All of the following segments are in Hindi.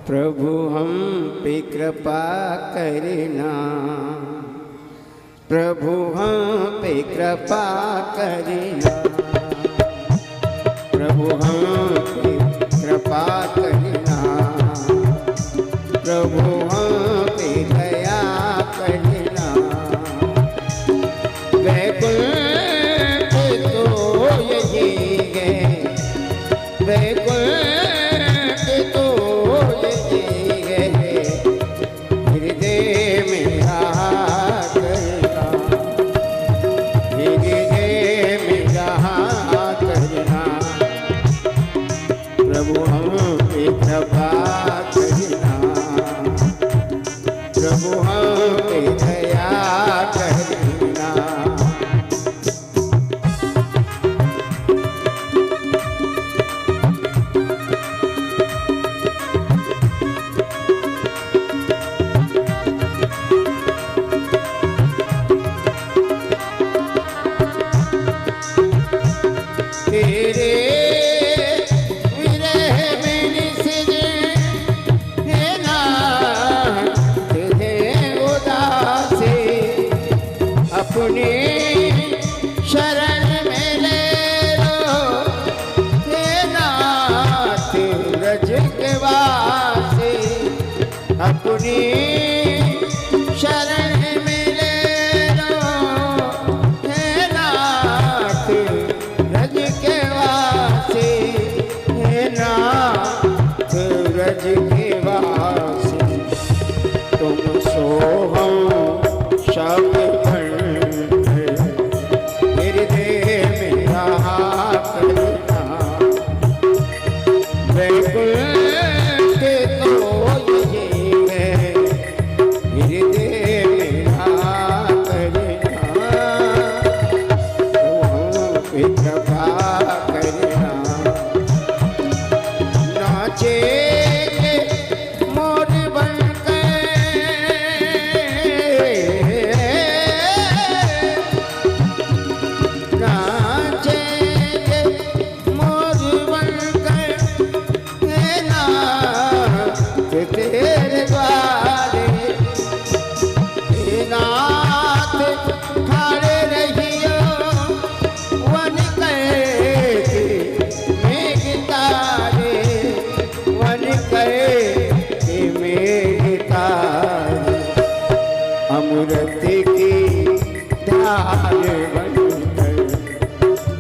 प्रभु हम पे कृपा करना, प्रभु हम पे कृपा करना, प्रभु हम पे कृपा करना, प्रभु हम पे दया करना। वैकुंठ तो यही है, वैकुंठ तो यही है, हृदय में रहा करना, हृदय में रहा करना। प्रभु हम पे कृपा करना, प्रभु हम पे दया करना। तेरे विरह में निस्जे है ना तुझे उदासी, अपने शरण में ले लो हे नाथ ब्रज के वासी, अपनी शरण में ले लो हे नाथ ब्रज के वासी, हे नाथ ब्रज के वासी। तुम सोहम शब्द खंड हृदय में रहा करना, वैकुंठ तो यही है, हृदय में रहा करना। तुम पे कृपा करना, नाचे मोर बनकर, नाचे मोर बनकर, हे नाथ तेरे द्वारे, हे नाथ खड़े रहियो वन के मेघ तारे, वन के मेघ तारे। अमृत की धार बनकर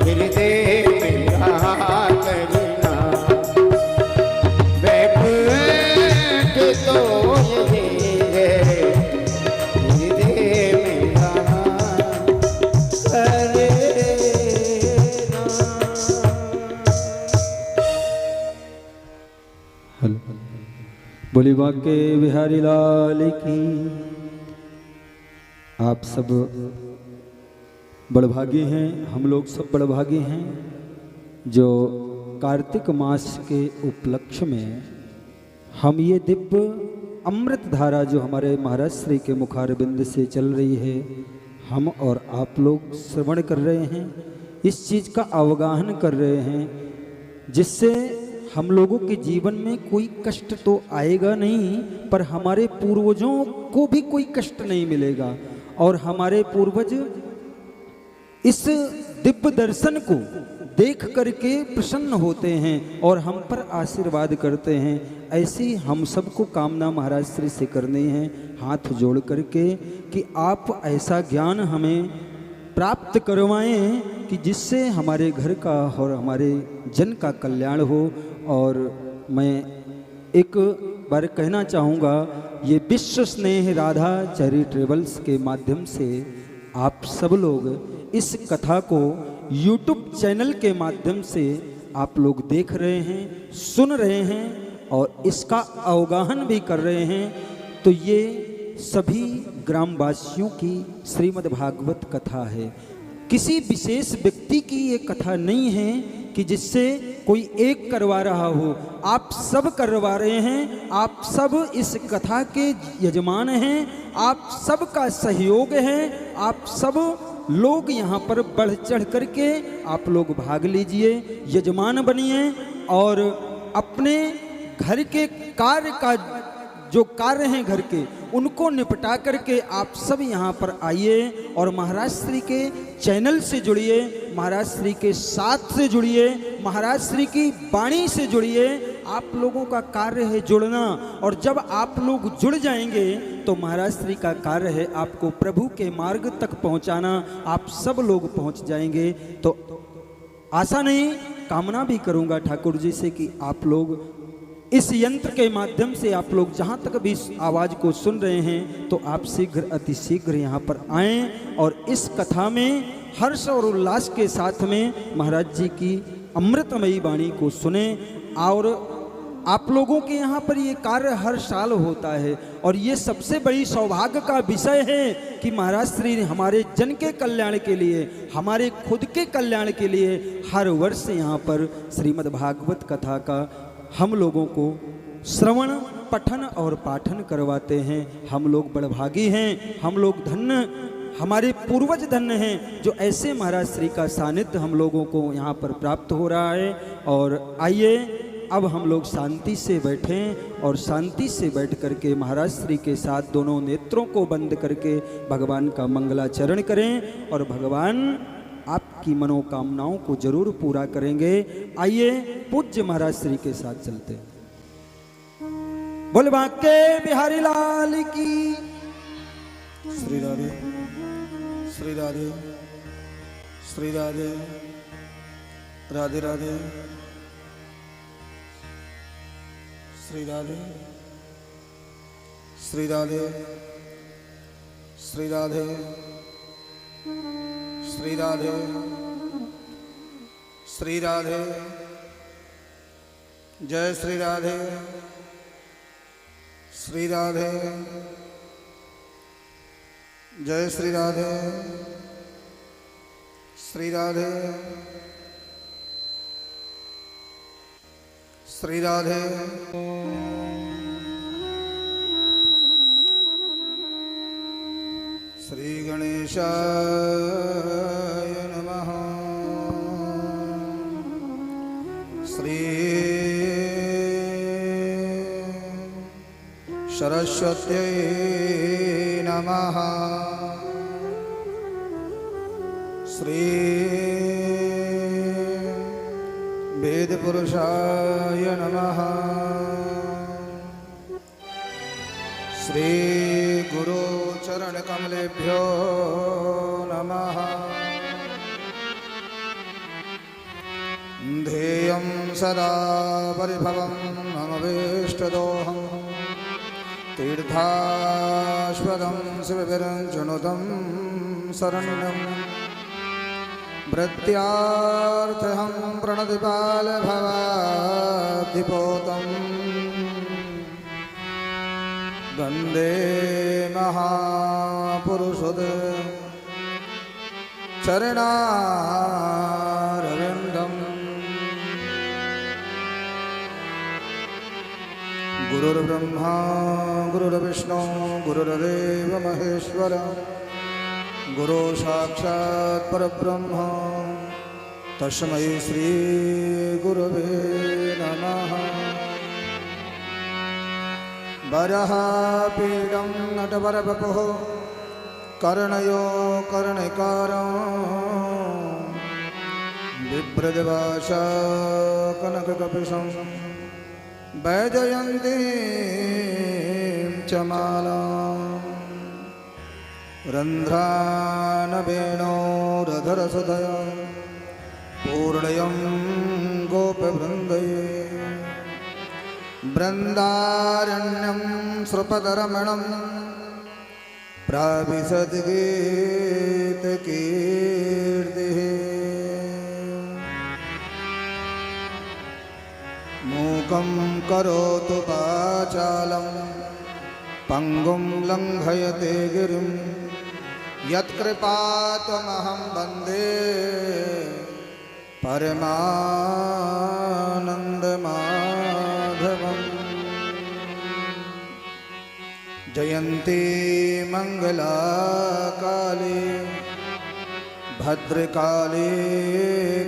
हृदय में रहा करना, वैकुंठ तो यही है, हृदय में रहा करना। बोली बाके बिहारी लाल की। आप सब बड़भागी हैं, हम लोग सब बड़भागी हैं जो कार्तिक मास के उपलक्ष्य में हम ये दिव्य अमृत धारा जो हमारे महाराज श्री के मुखारबिंद से चल रही है, हम और आप लोग श्रवण कर रहे हैं, इस चीज़ का अवगाहन कर रहे हैं, जिससे हम लोगों के जीवन में कोई कष्ट तो आएगा नहीं, पर हमारे पूर्वजों को भी कोई कष्ट नहीं मिलेगा। और हमारे पूर्वज इस दिव्य दर्शन को देख करके प्रसन्न होते हैं और हम पर आशीर्वाद करते हैं। ऐसी हम सबको कामना महाराज श्री से करनी है, हाथ जोड़ करके, कि आप ऐसा ज्ञान हमें प्राप्त करवाएं कि जिससे हमारे घर का और हमारे जन का कल्याण हो। और मैं एक बार कहना चाहूँगा, ये विश्व स्नेह राधा चैरिटेबल्स के माध्यम से आप सब लोग इस कथा को YouTube चैनल के माध्यम से आप लोग देख रहे हैं, सुन रहे हैं और इसका अवगाहन भी कर रहे हैं। तो ये सभी ग्रामवासियों की श्रीमद् भागवत कथा है, किसी विशेष व्यक्ति की ये कथा नहीं है कि जिससे कोई एक करवा रहा हो, आप सब करवा रहे हैं। आप सब इस कथा के यजमान हैं, आप सब का सहयोग है, आप सब लोग यहाँ पर बढ़ चढ़ करके आप लोग भाग लीजिए, यजमान बनिए और अपने घर के कार्य का जो कार्य हैं घर के, उनको निपटा करके आप सब यहाँ पर आइए और महाराज श्री के चैनल से जुड़िए, महाराज श्री के साथ से जुड़िए, महाराज श्री की वाणी से जुड़िए। आप लोगों का कार्य है जुड़ना, और जब आप लोग जुड़ जाएंगे तो महाराज श्री का कार्य है आपको प्रभु के मार्ग तक पहुँचाना। आप सब लोग पहुँच जाएंगे। तो आशा नहीं, कामना भी करूँगा ठाकुर जी से कि आप लोग इस यंत्र के माध्यम से आप लोग जहाँ तक भी इस आवाज़ को सुन रहे हैं तो आप शीघ्र अति शीघ्र यहाँ पर आएँ और इस कथा में हर्ष और उल्लास के साथ में महाराज जी की अमृतमयी वाणी को सुने। और आप लोगों के यहाँ पर ये कार्य हर साल होता है और ये सबसे बड़ी सौभाग्य का विषय है कि महाराज श्री ने हमारे जन के कल्याण के लिए, हमारे खुद के कल्याण के लिए हर वर्ष यहाँ पर श्रीमद् भागवत कथा का हम लोगों को श्रवण, पठन और पाठन करवाते हैं। हम लोग बड़भागी हैं, हम लोग धन्य, हमारे पूर्वज धन्य हैं जो ऐसे महाराज श्री का सानिध्य हम लोगों को यहाँ पर प्राप्त हो रहा है। और आइए अब हम लोग शांति से बैठें और शांति से बैठ करके महाराज श्री के साथ दोनों नेत्रों को बंद करके भगवान का मंगलाचरण करें और भगवान आपकी मनोकामनाओं को जरूर पूरा करेंगे। आइए पूज्य महाराज श्री के साथ चलते हैं। बोल बांके बिहारी लाल की। श्री राधे श्री राधे श्री राधे राधे राधे श्री राधे श्री राधे श्री राधे श्री राधे श्री राधे जय श्री राधे श्री राधे जय श्री राधे श्री राधे श्री राधे। श्री गणेशाय नमः। श्री सरस्वत्यै नमः। श्री वेदपुरुषाय नमः। श्री गुरु चरण कमलेभ्यो नमः। ध्येयं सदा परिभवं मम वेष्टदोहं तीर्थास्पदं शिवविरञ्जनुतं शरण्यं भृत्यार्थहं प्रणतिपालभवाब्धिपोतम् वन्दे महापुरुषोदे चरणारविन्दम्। गुरुर्ब्रह्मा गुरुर्विष्णु गुरुर्देव महेश्वर गुरु साक्षात् परब्रह्म तस्मै श्री गुरवे नमः। वराहपीडं नटवरवपुः कर्णयो कर्णिकारं बिभ्रद्भाषा कनककपिशं वैजयन्तीं च मालां रन्ध्रानवेणोरधरसुधया पूर्णयं गोपवृन्दये बृन्दारण्यं श्रुपदरमणं प्राविशद्गीतकीर्तिः मूकं करोतु वाचालं पङ्गुं लङ्घयते गिरिं यत्कृपात्महं वन्दे परमानन्दमाधवम्। जयन्ती मङ्गलाकाली भद्रकाली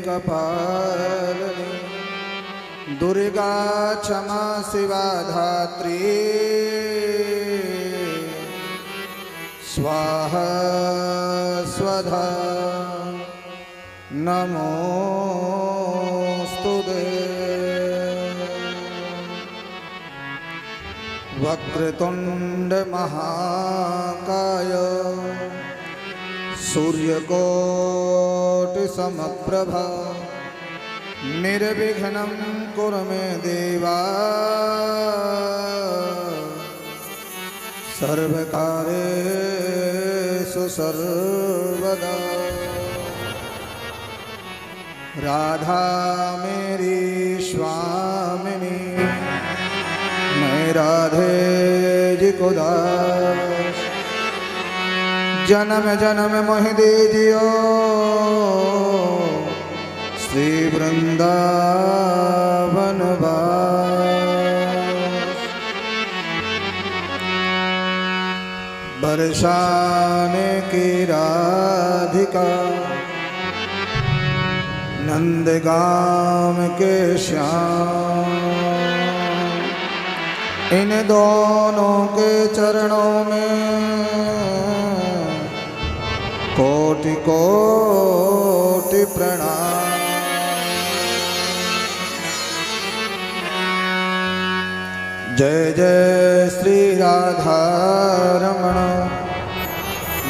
कपालिनी दुर्गा क्षमा शिवा धात्री स्वाहा स्वधा नमोस्तुते। वक्रतुंड महाकाय सूर्यकोटि समप्रभा निर्विघ्नं कुरु मे देवा सर्वकार्येषु सर्वदा। राधा मेरी स्वामिनी मैं राधे जी को दास जन्म जन्म मोह दीजियो श्री वृंदावन वास। बरसाने की राधिका नंदगाम के श्याम इन दोनों के चरणों में कोटि कोटि प्रणाम। जय जय श्री राधा रमण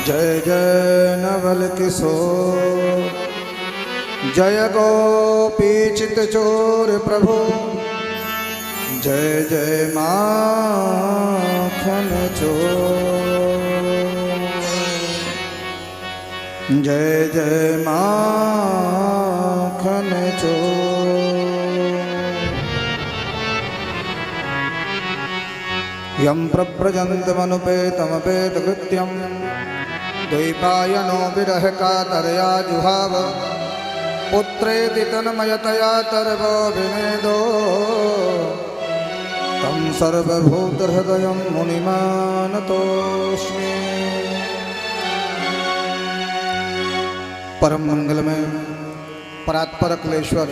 जय जय नवल किशोर जय गोपी चित चोर प्रभु जय जय माखन चोर जय जय माखन चोर। यं प्रव्रजन्तमनुपेतमपेतकृत्यं द्वैपायनो विरह कातरया जुहाव पुत्रेति तन्मयतया तर्वो विनेदो तं सर्वभूतहृदयं मुनिमानतोऽस्मि। परम मंगलमय परात्पर अखिलेश्वर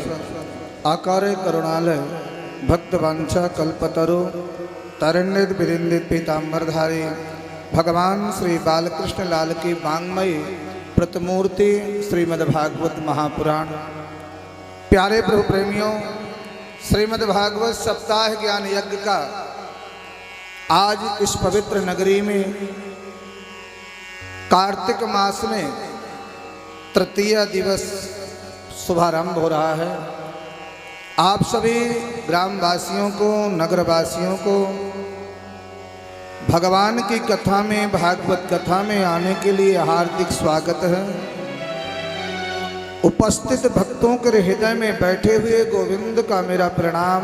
आकारे करुणालय भक्तवांछा कल्पतरु तरण्यत बिरिंदित पीताम्बरधारी भगवान श्री बालकृष्ण लाल की वांग्मयी प्रतिमूर्ति श्रीमद्भागवत महापुराण। प्यारे प्रभु प्रेमियों, श्रीमद्भागवत सप्ताह ज्ञान यज्ञ का आज इस पवित्र नगरी में कार्तिक मास में तृतीय दिवस शुभारंभ हो रहा है। आप सभी ग्रामवासियों को नगरवासियों को भगवान की कथा में भागवत कथा में आने के लिए हार्दिक स्वागत है। उपस्थित भक्तों के हृदय में बैठे हुए गोविंद का मेरा प्रणाम।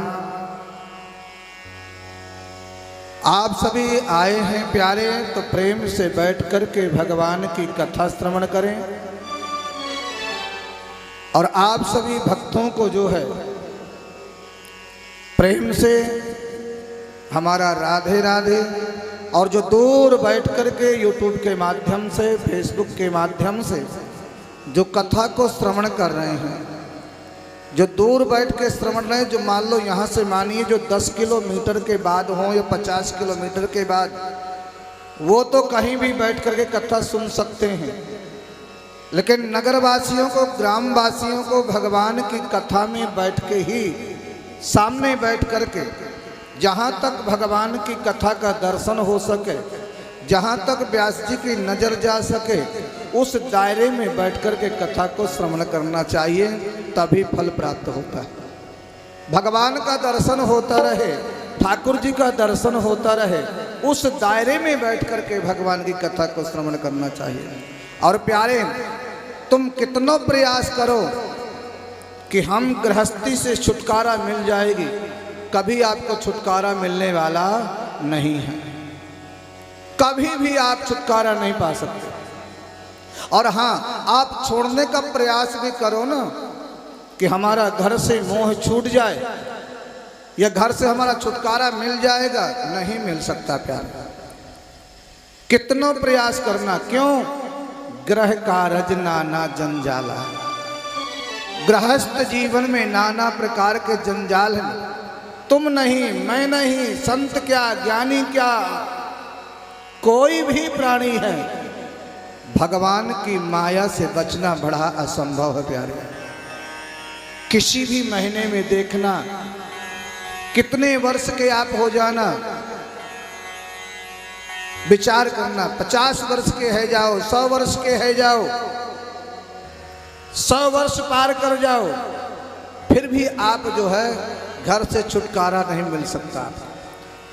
आप सभी आए हैं प्यारे तो प्रेम से बैठ कर के भगवान की कथा श्रवण करें और आप सभी भक्तों को जो है प्रेम से हमारा राधे राधे। और जो दूर बैठ कर के यूट्यूब के माध्यम से फेसबुक के माध्यम से जो कथा को श्रवण कर रहे हैं, जो दूर बैठ के श्रवण रहे हैं, जो मान लो यहाँ से मानिए जो 10 किलोमीटर के बाद हो या 50 किलोमीटर के बाद, वो तो कहीं भी बैठ कर के कथा सुन सकते हैं। लेकिन नगरवासियों को ग्रामवासियों को भगवान की कथा में बैठ के ही सामने बैठ कर के जहाँ तक भगवान की कथा का दर्शन हो सके, जहाँ तक व्यास जी की नज़र जा सके, उस दायरे में बैठ कर के कथा को श्रवण करना चाहिए, तभी फल प्राप्त होता है। भगवान का दर्शन होता रहे, ठाकुर जी का दर्शन होता रहे, उस दायरे में बैठ कर के भगवान की कथा को श्रवण करना चाहिए। और प्यारे, तुम कितना प्रयास करो कि हम गृहस्थी से छुटकारा मिल जाएगी, कभी आपको छुटकारा मिलने वाला नहीं है। कभी भी आप छुटकारा नहीं पा सकते। और हाँ, आप छोड़ने का प्रयास भी करो ना कि हमारा घर से मोह छूट जाए या घर से हमारा छुटकारा मिल जाएगा, नहीं मिल सकता प्यार। कितना प्रयास करना, क्यों? ग्रह कारज नाना जंजाला, गृहस्थ जीवन में नाना प्रकार के जंजाल हैं। तुम नहीं, मैं नहीं, संत क्या, ज्ञानी क्या, कोई भी प्राणी है, भगवान की माया से बचना बड़ा असंभव है प्यारे। किसी भी महीने में देखना, कितने वर्ष के आप हो जाना, विचार करना, 50 वर्ष के है जाओ, 100 वर्ष के है जाओ, 100 वर्ष पार कर जाओ, फिर भी आप जो है घर से छुटकारा नहीं मिल सकता।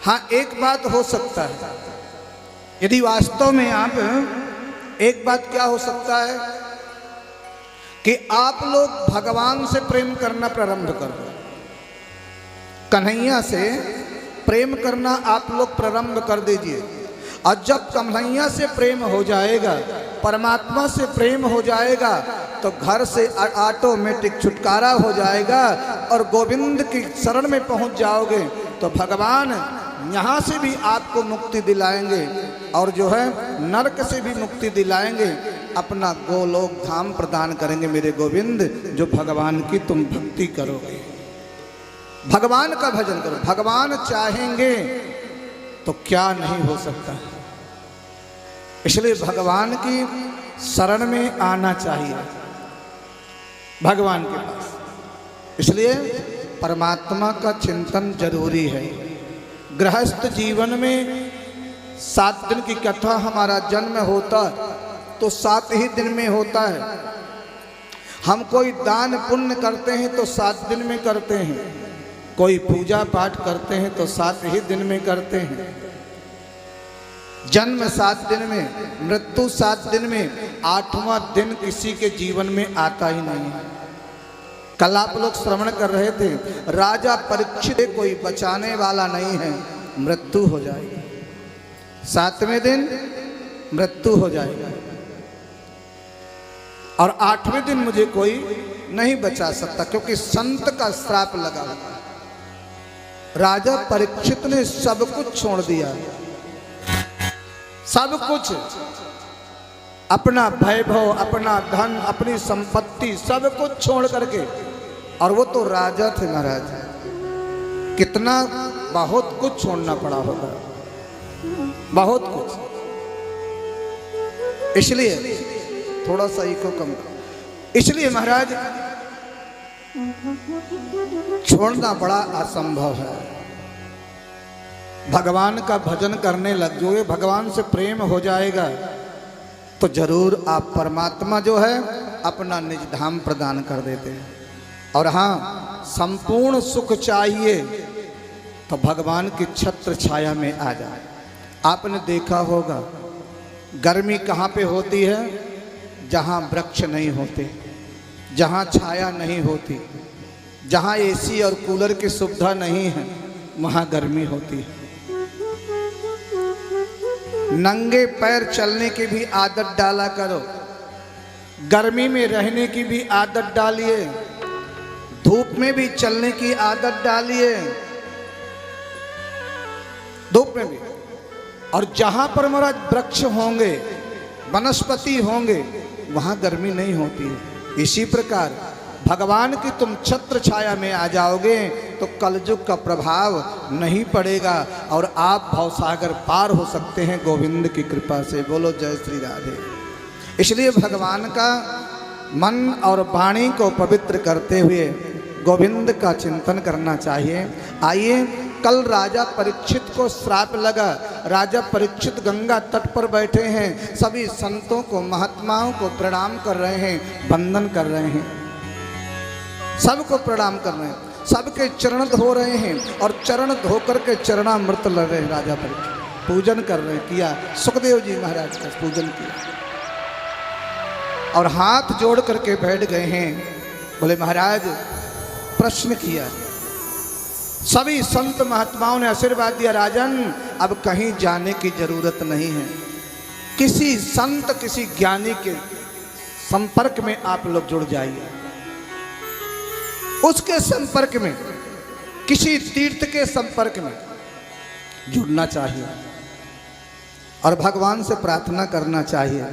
हाँ, एक बात हो सकता है, यदि वास्तव में आप, एक बात क्या हो सकता है कि आप लोग भगवान से प्रेम करना प्रारंभ कर दो, कन्हैया से प्रेम करना आप लोग प्रारंभ कर दीजिए। और जब कन्हैया से प्रेम हो जाएगा, परमात्मा से प्रेम हो जाएगा, तो घर से ऑटोमेटिक छुटकारा हो जाएगा और गोविंद की शरण में पहुंच जाओगे तो भगवान यहाँ से भी आपको मुक्ति दिलाएंगे और जो है नरक से भी मुक्ति दिलाएंगे, अपना गोलोक धाम प्रदान करेंगे मेरे गोविंद, जो भगवान की तुम भक्ति करोगे, भगवान का भजन करो। भगवान चाहेंगे तो क्या नहीं हो सकता। इसलिए भगवान की शरण में आना चाहिए, भगवान के पास। इसलिए परमात्मा का चिंतन जरूरी है। गृहस्थ जीवन में 7 दिन की कथा, हमारा जन्म होता तो 7 ही दिन में होता है। हम कोई दान पुण्य करते हैं तो 7 दिन में करते हैं, कोई पूजा पाठ करते हैं तो 7 ही दिन में करते हैं। जन्म 7 दिन में, मृत्यु 7 दिन में, 8वां दिन किसी के जीवन में आता ही नहीं है। कल आप लोग श्रवण कर रहे थे, राजा परीक्षित, कोई बचाने वाला नहीं है, मृत्यु हो जाएगी। 7वें दिन मृत्यु हो जाएगी और 8वें दिन मुझे कोई नहीं बचा सकता, क्योंकि संत का श्राप लगा हुआ। राजा परीक्षित ने सब कुछ छोड़ दिया, सब कुछ, अपना वैभव, अपना धन, अपनी संपत्ति, सब कुछ छोड़ करके, और वो तो राजा थे महाराज, कितना बहुत कुछ छोड़ना पड़ा होगा, बहुत कुछ। इसलिए थोड़ा सा इको कम, इसलिए महाराज छोड़ना बड़ा असंभव है। भगवान का भजन करने लग जाओगे, भगवान से प्रेम हो जाएगा तो जरूर आप परमात्मा जो है अपना निज धाम प्रदान कर देते हैं। और हाँ, संपूर्ण सुख चाहिए तो भगवान की छत्र छाया में आ जाए। आपने देखा होगा गर्मी कहाँ पे होती है? जहाँ वृक्ष नहीं होते, जहाँ छाया नहीं होती, जहाँ एसी और कूलर की सुविधा नहीं है, वहाँ गर्मी होती है। नंगे पैर चलने की भी आदत डाला करो, गर्मी में रहने की भी आदत डालिए, धूप में भी चलने की आदत डालिए, धूप में भी। और जहां पर महाराज वृक्ष होंगे, वनस्पति होंगे, वहां गर्मी नहीं होती है। इसी प्रकार भगवान की तुम छत्र छाया में आ जाओगे तो कलयुग का प्रभाव नहीं पड़ेगा और आप भवसागर पार हो सकते हैं गोविंद की कृपा से। बोलो जय श्री राधे। इसलिए भगवान का मन और वाणी को पवित्र करते हुए गोविंद का चिंतन करना चाहिए। आइए, कल राजा परीक्षित को श्राप लगा, राजा परीक्षित गंगा तट पर बैठे हैं, सभी संतों को, महात्माओं को प्रणाम कर रहे हैं, वंदन कर रहे हैं, सबको प्रणाम कर रहे हैं, सबके चरण धो रहे हैं और चरण धो करके चरणामृत लग रहे हैं। राजा परीक्षित पूजन कर रहे हैं, किया सुखदेव जी महाराज का पूजन किया और हाथ जोड़ करके बैठ गए हैं। बोले महाराज, प्रश्न किया, सभी संत महात्माओं ने आशीर्वाद दिया, राजन अब कहीं जाने की जरूरत नहीं है, किसी संत, किसी ज्ञानी के संपर्क में आप लोग जुड़ जाइए, उसके संपर्क में, किसी तीर्थ के संपर्क में जुड़ना चाहिए और भगवान से प्रार्थना करना चाहिए।